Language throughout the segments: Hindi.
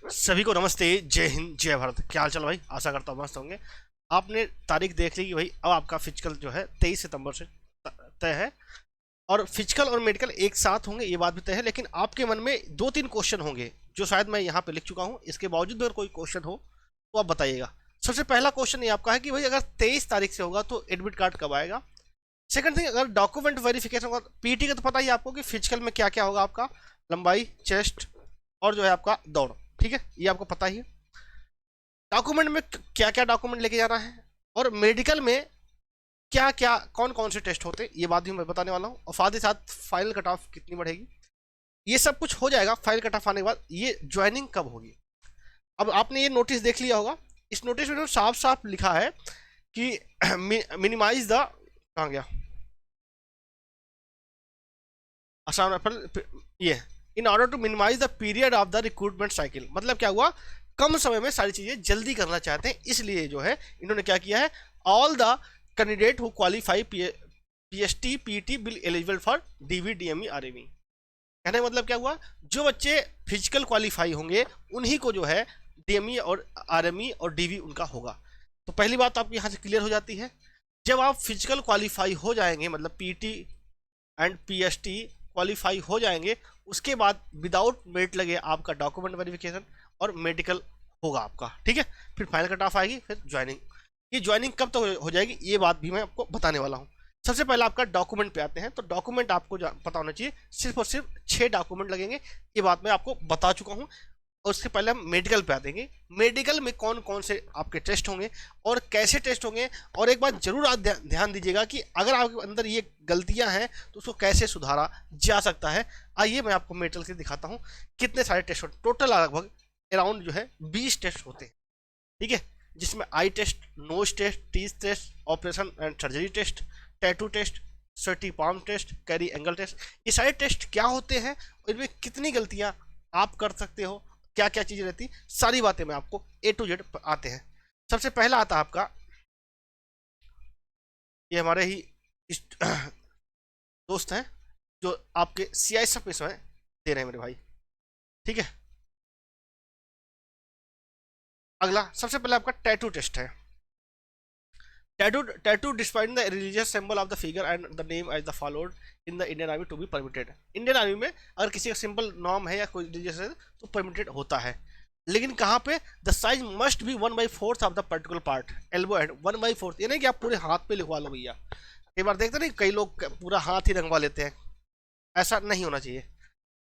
सभी को नमस्ते, जय हिंद, जय भारत। क्या हाल चाल भाई? आशा करता हूँ मस्त होंगे। आपने तारीख देख ली कि भाई अब आपका फिजिकल जो है 23 सितंबर से तय है। और फिजिकल और मेडिकल एक साथ होंगे, ये बात भी तय है। लेकिन आपके मन में दो तीन क्वेश्चन होंगे जो शायद मैं यहाँ पे लिख चुका हूँ। इसके बावजूद भी अगर कोई क्वेश्चन हो तो आप बताइएगा। सबसे पहला क्वेश्चन ये आपका है कि भाई अगर 23 तारीख से होगा तो एडमिट कार्ड कब आएगा। सेकंड थिंग, अगर डॉक्यूमेंट वेरिफिकेशन होगा, पीटी का तो पता ही है आपको कि फिजिकल में क्या क्या होगा आपका, लंबाई, चेस्ट और जो है आपका दौड़। ठीक है, ये आपको पता ही है। डॉक्यूमेंट में क्या क्या डॉक्यूमेंट लेके जाना है, और मेडिकल में क्या क्या कौन कौन से टेस्ट होते हैं, ये बात भी मैं बताने वाला हूँ। और साथ ही साथ फाइनल कट ऑफ कितनी बढ़ेगी, ये सब कुछ हो जाएगा फाइनल कट ऑफ आने के बाद। ये ज्वाइनिंग कब होगी, अब आपने ये नोटिस देख लिया होगा। इस नोटिस में साफ साफ लिखा है कि मिनिमाइज द, कहाँ गया, आसान ये, in order to minimize the period of the recruitment cycle. मतलब क्या हुआ, कम समय में सारी चीजें जल्दी करना चाहते हैं, इसलिए जो है इन्होंने क्या किया है, all the candidate who qualify PST PT will eligible for DV DME RME. कहने का मतलब क्या हुआ, जो बच्चे फिजिकल क्वालिफाई होंगे उन्हीं को जो है डीएमई और आरएमई और डीवी उनका होगा। तो पहली बात आपकी यहाँ से क्लियर हो जाती है। जब आप फिजिकल क्वालिफाई हो जाएंगे, मतलब पीटी एंड पीएसटी क्वालिफाई हो जाएंगे, उसके बाद विदाउट मेरिट लगे आपका डॉक्यूमेंट वेरिफिकेशन और मेडिकल होगा आपका। ठीक है, फिर फाइनल कट ऑफ आएगी, फिर ज्वाइनिंग। ये ज्वाइनिंग कब तक हो जाएगी, ये बात भी मैं आपको बताने वाला हूँ। सबसे पहले आपका डॉक्यूमेंट पे आते हैं। तो डॉक्यूमेंट आपको पता होना चाहिए, सिर्फ और सिर्फ 6 डॉक्यूमेंट लगेंगे, ये बात मैं आपको बता चुका हूँ। और उसके पहले हम मेडिकल पे आते हैं। मेडिकल में कौन कौन से आपके टेस्ट होंगे और कैसे टेस्ट होंगे। और एक बात जरूर आप ध्यान दीजिएगा कि अगर आपके अंदर ये गलतियां हैं तो उसको कैसे सुधारा जा सकता है। आइए मैं आपको मेडिकल से दिखाता हूँ कितने सारे टेस्ट होते हैं। टोटल लगभग अराउंड जो है 20 टेस्ट होते हैं। ठीक है, जिसमें eye test, nose test, teeth test, operation and surgery test, tattoo test, सर्टी palm test, carry angle test. ये सारे टेस्ट क्या होते हैं, इनमें कितनी गलतियां आप कर सकते हो, क्या क्या चीजें रहती, सारी बातें मैं आपको ए टू जेड आते हैं। सबसे पहला आता है आपका, ये हमारे ही दोस्त हैं जो आपके सीआईएसएफ में समय दे रहे हैं मेरे भाई। ठीक है, अगला सबसे पहले आपका टैटू टेस्ट है। Tattoo despite the religious symbol of the figure and the name as the followed in the Indian Army to be permitted. Indian Army में अगर किसी का सिंपल नॉर्म है या कोई रिलीजियस है तो परमिटेड होता है। लेकिन कहाँ पे, the size must be 1/4 of the particular part, elbow and 1/4। ये नहीं कि आप पूरे हाथ पे लिखवा लो भैया। कई बार देखते नहीं, कई लोग पूरा हाथ ही रंगवा लेते हैं, ऐसा नहीं होना चाहिए।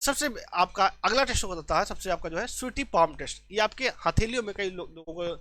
सबसे आपका अगला टेस्ट होता है, सबसे आपका जो है स्वीटी पाम टेस्ट। ये आपके हथेलियों में कई लोगों को,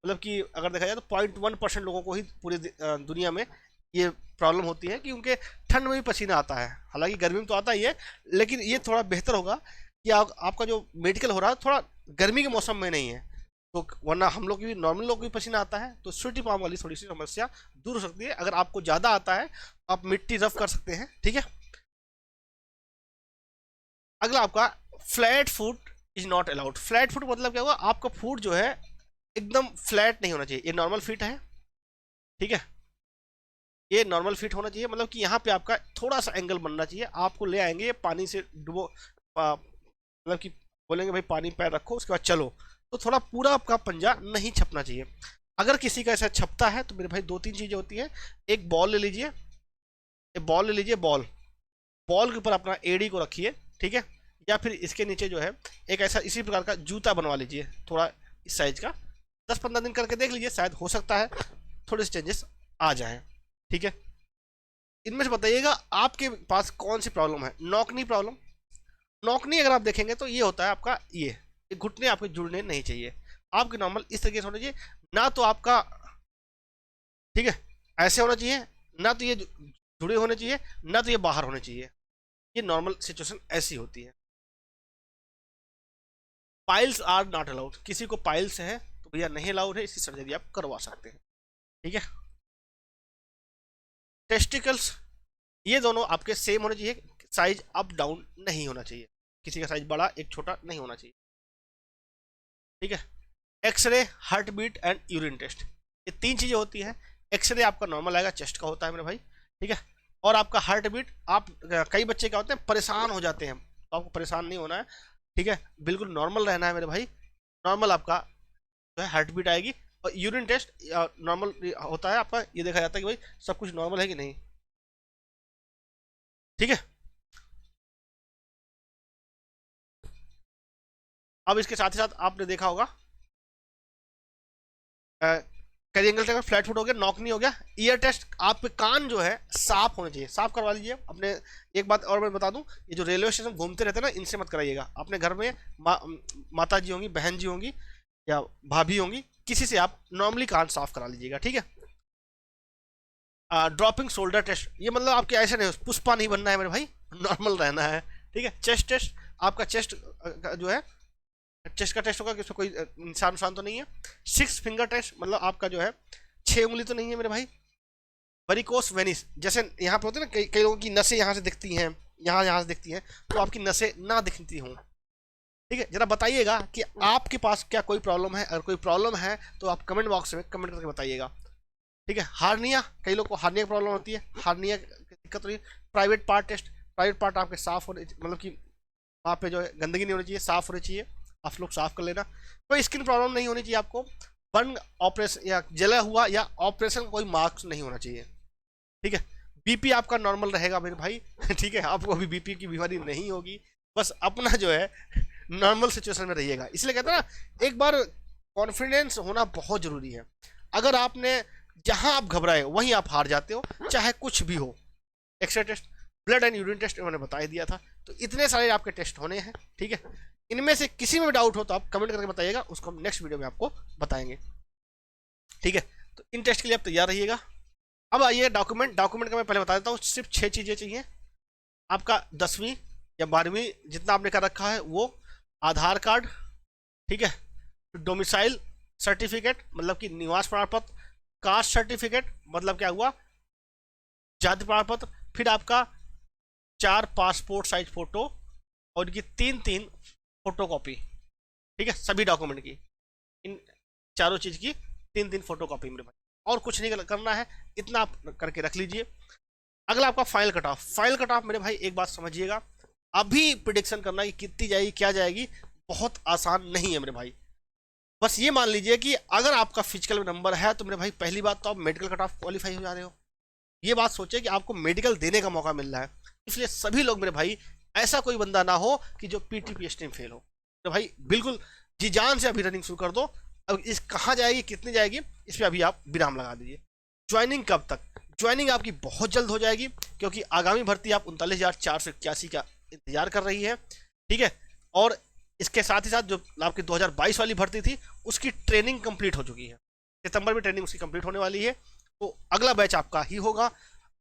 मतलब कि अगर देखा जाए तो 0.1% लोगों को ही पूरी दुनिया में ये प्रॉब्लम होती है कि उनके ठंड में भी पसीना आता है। हालांकि गर्मी में तो आता ही है, लेकिन ये थोड़ा बेहतर होगा कि आपका जो मेडिकल हो रहा है थोड़ा गर्मी के मौसम में नहीं है। तो वरना हम लोग भी, नॉर्मल लोग भी पसीना आता है, तो स्वीटी पाम वाली थोड़ी सी समस्या दूर हो सकती है। अगर आपको ज़्यादा आता है तो आप मिट्टी रफ कर सकते हैं। ठीक है, अगला आपका flat foot is not allowed. Flat foot मतलब क्या हुआ, आपका फुट जो है एकदम फ्लैट नहीं होना चाहिए। ये नॉर्मल फिट है, ठीक है, ये नॉर्मल फिट होना चाहिए। मतलब कि यहाँ पे आपका थोड़ा सा एंगल बनना चाहिए। आपको ले आएंगे पानी से डुबो, मतलब कि बोलेंगे भाई पानी पैर रखो, उसके बाद चलो, तो थोड़ा पूरा आपका पंजा नहीं छपना चाहिए। अगर किसी का ऐसा छपता है तो मेरे भाई दो तीन चीजें होती है। एक बॉल ले लीजिए, बॉल ले लीजिए, बॉल बॉल के ऊपर अपना एडी को रखिए। ठीक है, या फिर इसके नीचे जो है एक ऐसा इसी प्रकार का जूता बनवा लीजिए, थोड़ा इस साइज का। 10-15 दिन करके देख लीजिए, शायद हो सकता है थोड़े से चेंजेस आ जाए। ठीक है, इनमें से बताइएगा आपके पास कौन सी प्रॉब्लम है। नौकनी प्रॉब्लम, नौकनी अगर आप देखेंगे तो ये होता है आपका, ये घुटने आपके जुड़ने नहीं चाहिए, आपके नॉर्मल इस तरीके से होने चाहिए। ना तो आपका, ठीक है, ऐसे होना चाहिए, ना तो ये जुड़े होने चाहिए, ना तो ये बाहर होने चाहिए। ये नॉर्मल सिचुएशन ऐसी होती है। पाइल्स आर नॉट अलाउड, किसी को पाइल्स है तो भैया नहीं अलाउड है, इसकी सर्जरी आप करवा सकते हैं। ठीक है, टेस्टिकल्स, ये दोनों आपके सेम होने चाहिए, साइज अप डाउन नहीं होना चाहिए, किसी का साइज बड़ा एक छोटा नहीं होना चाहिए। ठीक है, x-ray, heart beat and urine test, ये 3 चीजें होती हैं। एक्सरे आपका नॉर्मल आएगा, चेस्ट का होता है मेरे भाई। ठीक है, और आपका हार्ट बीट, आप कई बच्चे क्या होते हैं परेशान हो जाते हैं, तो आपको परेशान नहीं होना है। ठीक है, बिल्कुल नॉर्मल रहना है मेरे भाई। नॉर्मल आपका जो है हार्ट बीट आएगी। और यूरिन टेस्ट नॉर्मल होता है आपका, ये देखा जाता है कि भाई सब कुछ नॉर्मल है कि नहीं। ठीक है, अब इसके साथ ही साथ आपने देखा होगा कैरिंगल टेस्ट फ्लैट फुट हो गया, नॉक नहीं हो गया। ईयर टेस्ट, आपके कान जो है साफ होने चाहिए, साफ करवा लीजिए अपने। एक बात और मैं बता दूं, ये जो रेलवे स्टेशन घूमते रहते हैं ना, इनसे मत कराइएगा। अपने घर में माता जी होंगी, बहन जी होंगी या भाभी होंगी, किसी से आप नॉर्मली कान साफ करा लीजिएगा। ठीक है, ड्रॉपिंग शोल्डर टेस्ट, ये मतलब आपके ऐसे नहीं पुष्पा नहीं बनना है मेरे भाई, नॉर्मल रहना है। ठीक है, चेस्ट टेस्ट, आपका चेस्ट जो है चेस्ट का टेस्ट होगा कि उसमें कोई निशान निशान तो नहीं है। 6 फिंगर टेस्ट, मतलब आपका जो है 6 उंगली तो नहीं है मेरे भाई। वेरिकोस वेनिस, जैसे यहाँ पे होते हैं ना, कई लोगों की नसें यहाँ से दिखती हैं, यहाँ से दिखती हैं, तो आपकी नसें ना दिखती हों। ठीक है, जरा बताइएगा कि आपके पास क्या कोई प्रॉब्लम है। अगर कोई प्रॉब्लम है तो आप कमेंट बॉक्स में कमेंट करके बताइएगा। ठीक है, हार्निया, कई लोग को हार्निया की प्रॉब्लम होती है, हार्निया की दिक्कत होती है। Private part test, private part आपके साफ होने, मतलब कि वहाँ पे जो है गंदगी नहीं होनी चाहिए, साफ होनी चाहिए, आप लोग साफ कर लेना। कोई स्किन प्रॉब्लम नहीं होनी चाहिए आपको, बर्न ऑपरेशन या जला हुआ या ऑपरेशन कोई मार्क्स नहीं होना चाहिए। ठीक है, बीपी आपका नॉर्मल रहेगा मेरे भाई। ठीक है, आपको अभी बीपी की बीमारी नहीं होगी, बस अपना जो है नॉर्मल सिचुएशन में रहिएगा। इसलिए कहते हैं ना, एक बार कॉन्फिडेंस होना बहुत जरूरी है। अगर आपने जहां आप घबराए वहीं आप हार जाते हो, चाहे कुछ भी हो। X-ray test, blood and urine test उन्होंने बता ही दिया था, तो इतने सारे आपके टेस्ट होने हैं। ठीक है, इनमें से किसी में भी डाउट हो तो आप कमेंट करके बताइएगा, उसको हम नेक्स्ट वीडियो में आपको बताएंगे। ठीक है, तो इन टेस्ट के लिए आप तैयार रहिएगा। अब आइए डॉक्यूमेंट, डॉक्यूमेंट का मैं पहले बता देता हूँ। सिर्फ 6 चीज़ें चाहिए। आपका 10वीं या 12वीं जितना आपने कर रखा है वो, आधार कार्ड, ठीक है, डोमिसाइल सर्टिफिकेट मतलब कि निवास प्रमाण पत्र, कास्ट सर्टिफिकेट मतलब क्या हुआ जाति प्रमाण पत्र, फिर आपका 4 पासपोर्ट साइज फोटो और इनकी 3 फोटो कॉपी। ठीक है, सभी डॉक्यूमेंट की, इन चारों चीज की 3 फोटो कॉपी मेरे भाई, और कुछ नहीं करना है, इतना आप करके रख लीजिए। अगला आपका final cut off. Final cut off मेरे भाई एक बात समझिएगा, अभी प्रिडिक्शन करना कि कितनी जाएगी क्या जाएगी बहुत आसान नहीं है मेरे भाई। बस ये मान लीजिए कि अगर आपका फिजिकल में नंबर है तो मेरे भाई पहली बात तो आप मेडिकल कट ऑफ क्वालिफाई हो जा रहे हो। ये बात सोचे कि आपको मेडिकल देने का मौका मिल रहा है, इसलिए सभी लोग मेरे भाई, ऐसा कोई बंदा ना हो कि जो पीटी पीएचडी में फेल हो। तो भाई बिल्कुल जी जान से अभी रनिंग शुरू कर दो। अब इस कहाँ जाएगी कितनी जाएगी इस पर अभी आप विराम लगा दीजिए। ज्वाइनिंग कब तक? ज्वाइनिंग आपकी बहुत जल्द हो जाएगी, क्योंकि आगामी भर्ती आप 39,481 का इंतजार कर रही है। ठीक है, और इसके साथ ही साथ जो आपकी 2022 वाली भर्ती थी उसकी ट्रेनिंग कंप्लीट हो चुकी है, सितंबर में ट्रेनिंग उसकी कंप्लीट होने वाली है। तो अगला बैच आपका ही होगा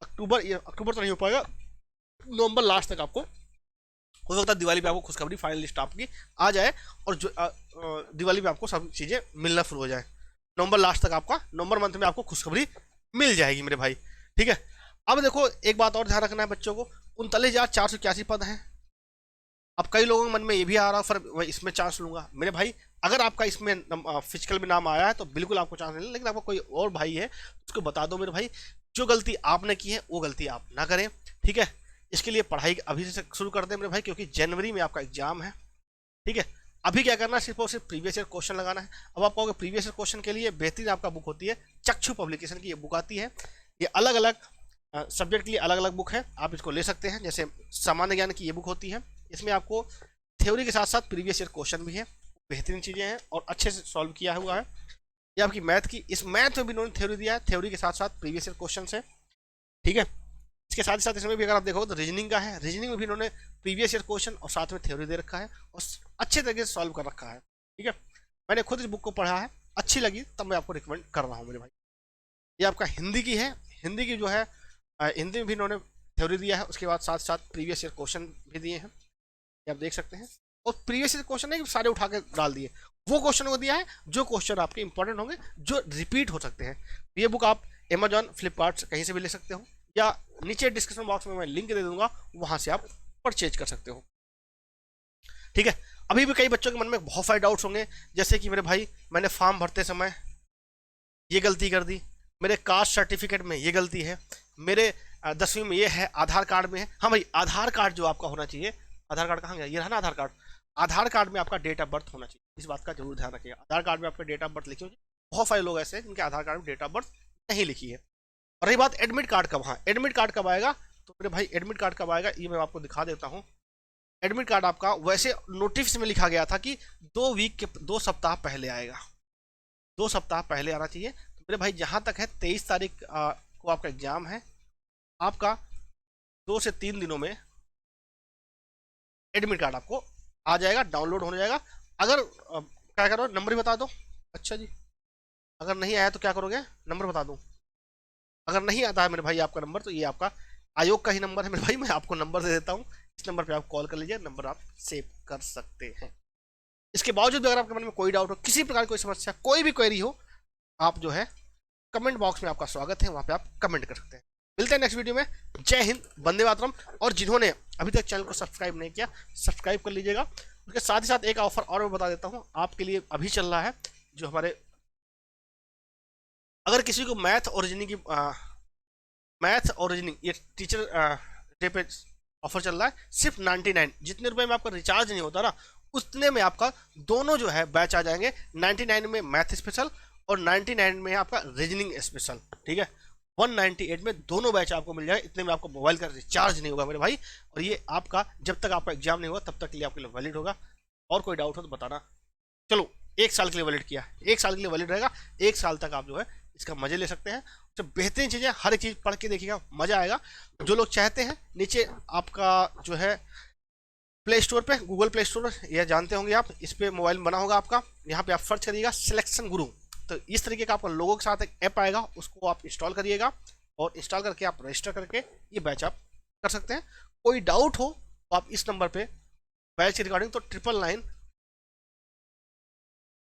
अक्टूबर तो नहीं हो पाएगा, नवंबर लास्ट तक आपको हो सकता है दिवाली पे आपको खुशखबरी फाइनल लिस्ट आपकी आ जाए, और जो दिवाली पे आपको सब चीज़ें मिलना शुरू हो जाए। नवंबर लास्ट तक आपका, नवंबर मंथ में आपको खुशखबरी मिल जाएगी मेरे भाई। ठीक है, अब देखो एक बात और ध्यान रखना है बच्चों को, 39,481 पद हैं। अब कई लोगों के मन में ये भी आ रहा है सर मैं इसमें चांस लूंगा। मेरे भाई अगर आपका इसमें फिजिकल में नाम आया है तो बिल्कुल आपको चांस नहीं, लेकिन आपको कोई और भाई है उसको बता दो मेरे भाई, जो गलती आपने की है वो गलती आप ना करें। ठीक है, इसके लिए पढ़ाई अभी से शुरू कर दें मेरे भाई, क्योंकि जनवरी में आपका एग्जाम है। ठीक है, अभी क्या करना है, सिर्फ और सिर्फ प्रीवियस ईयर क्वेश्चन लगाना है। अब आप कहोगे प्रीवियस ईयर क्वेश्चन के लिए बेहतरीन आपका बुक होती है चक्षु पब्लिकेशन की, ये बुक आती है। ये अलग अलग सब्जेक्ट के लिए अलग अलग बुक है, आप इसको ले सकते हैं। जैसे सामान्य ज्ञान की ये बुक होती है, इसमें आपको थ्योरी के साथ साथ प्रीवियस ईयर क्वेश्चन भी है, बेहतरीन चीज़ें हैं और अच्छे से सॉल्व किया हुआ है। ये आपकी मैथ की, इस मैथ में भी इन्होंने थ्योरी दिया है, थ्योरी के साथ साथ प्रीवियस ईयर क्वेश्चन है। ठीक है, इसके साथ ही साथ इसमें भी अगर आप देखो तो रीजनिंग का है, रीजनिंग में भी इन्होंने प्रीवियस ईयर क्वेश्चन और साथ में थ्योरी दे रखा है और अच्छे तरीके से सॉल्व कर रखा है। ठीक है, मैंने खुद इस बुक को पढ़ा है, अच्छी लगी तब मैं आपको रिकमेंड कर रहा हूँ मेरे भाई। ये आपका हिंदी की है, हिंदी की जो है हिंदी में भी इन्होंने थ्योरी दिया है, उसके बाद साथ साथ प्रीवियस ईयर क्वेश्चन भी दिए हैं, ये आप देख सकते हैं। और प्रीवियस ईयर क्वेश्चन है कि सारे उठा के डाल दिए, वो क्वेश्चन को दिया है जो क्वेश्चन आपके इंपॉर्टेंट होंगे, जो रिपीट हो सकते हैं। ये बुक आप अमेजॉन, फ्लिपकार्ट कहीं से भी ले सकते हो, या नीचे डिस्क्रिप्शन बॉक्स में मैं लिंक दे दूंगा, वहां से आप परचेज कर सकते हो। ठीक है, अभी भी कई बच्चों के मन में बहुत सारे डाउट्स होंगे, जैसे कि मेरे भाई मैंने फॉर्म भरते समय ये गलती कर दी, मेरे कास्ट सर्टिफिकेट में ये गलती है, मेरे 10वीं में ये है, आधार कार्ड में है। हाँ भाई, आधार कार्ड जो आपका होना चाहिए, आधार कार्ड कहाँ गया, ये रहा ना आधार कार्ड। आधार कार्ड में आपका डेट ऑफ बर्थ होना चाहिए, इस बात का जरूर ध्यान रखिएगा। आधार कार्ड में आपका डेट ऑफ बर्थ लिखी होगी। बहुत सारे लोग ऐसे हैं जिनके आधार कार्ड में डेट ऑफ बर्थ नहीं लिखी है। और रही बात एडमिट कार्ड कब, हाँ एडमिट कार्ड कब आएगा, तो मेरे भाई एडमिट कार्ड कब आएगा ये मैं आपको दिखा देता हूँ। एडमिट कार्ड आपका वैसे नोटिस में लिखा गया था कि 2 सप्ताह पहले आएगा, 2 सप्ताह पहले आना चाहिए। तो मेरे भाई जहाँ तक है 23 तारीख को आपका एग्जाम है, आपका 2 से 3 दिनों में एडमिट कार्ड आपको आ जाएगा, डाउनलोड हो जाएगा। अगर क्या करो, नंबर ही बता दो। अच्छा जी, अगर नहीं आया तो क्या करोगे, नंबर बता दूं। अगर नहीं आता है मेरे भाई आपका नंबर, तो ये आपका आयोग का ही नंबर है मेरे भाई, मैं आपको नंबर दे देता हूँ, इस नंबर पे आप कॉल कर लीजिए, नंबर आप सेव कर सकते हैं। इसके बावजूद अगर आपके मन में कोई डाउट हो, किसी प्रकार की कोई समस्या, कोई भी क्वेरी हो, आप जो है कमेंट बॉक्स में आपका स्वागत है, वहाँ पे आप कमेंट कर सकते हैं। मिलते हैं नेक्स्ट वीडियो में। जय हिंद, वंदे मातरम। और जिन्होंने अभी तक चैनल को सब्सक्राइब नहीं किया, सब्सक्राइब कर लीजिएगा। उसके साथ ही साथ एक ऑफर और मैं बता देता हूँ आपके लिए, अभी चल रहा है, जो हमारे अगर किसी को मैथ और रीजनिंग ये टीचर डे पे ऑफर चल रहा है, सिर्फ 99, जितने रुपए में आपका रिचार्ज नहीं होता ना, उतने में आपका दोनों जो है बैच आ जाएंगे। 99 में मैथ स्पेशल और 99 में आपका रीजनिंग स्पेशल, ठीक है। 198 में दोनों बैच आपको मिल जाए, इतने में आपको मोबाइल का रिचार्ज नहीं होगा मेरे भाई। और ये आपका जब तक आपका एग्जाम नहीं होगा तब तक के लिए आपके लिए वैलिड होगा। और कोई डाउट हो तो बताना। चलो 1 साल के लिए वैलिड किया, 1 साल के लिए वैलिड रहेगा, 1 साल तक आप जो है इसका मजे ले सकते हैं। तो बेहतरीन चीज़ें, हर एक चीज़ पढ़ के देखिएगा, मज़ा आएगा। जो लोग चाहते हैं, नीचे आपका जो है प्ले स्टोर पे, गूगल प्ले स्टोर, यह जानते होंगे आप, इस पे मोबाइल बना होगा आपका, यहाँ पे आप सर्च करिएगा सिलेक्शन गुरु। तो इस तरीके का आपका लोगों के साथ एक ऐप आएगा, उसको आप इंस्टॉल करिएगा और इंस्टॉल करके आप रजिस्टर करके ये बैच आप कर सकते हैं। कोई डाउट हो तो आप इस नंबर पे बैच रिगार्डिंग तो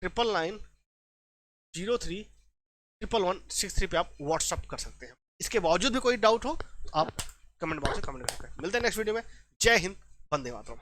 9999031163 पे आप व्हाट्सअप कर सकते हैं। इसके बावजूद भी कोई डाउट हो तो आप कमेंट बॉक्स में कमेंट कर सकते हैं। मिलते हैं नेक्स्ट वीडियो में। जय हिंद, वंदे मातरम।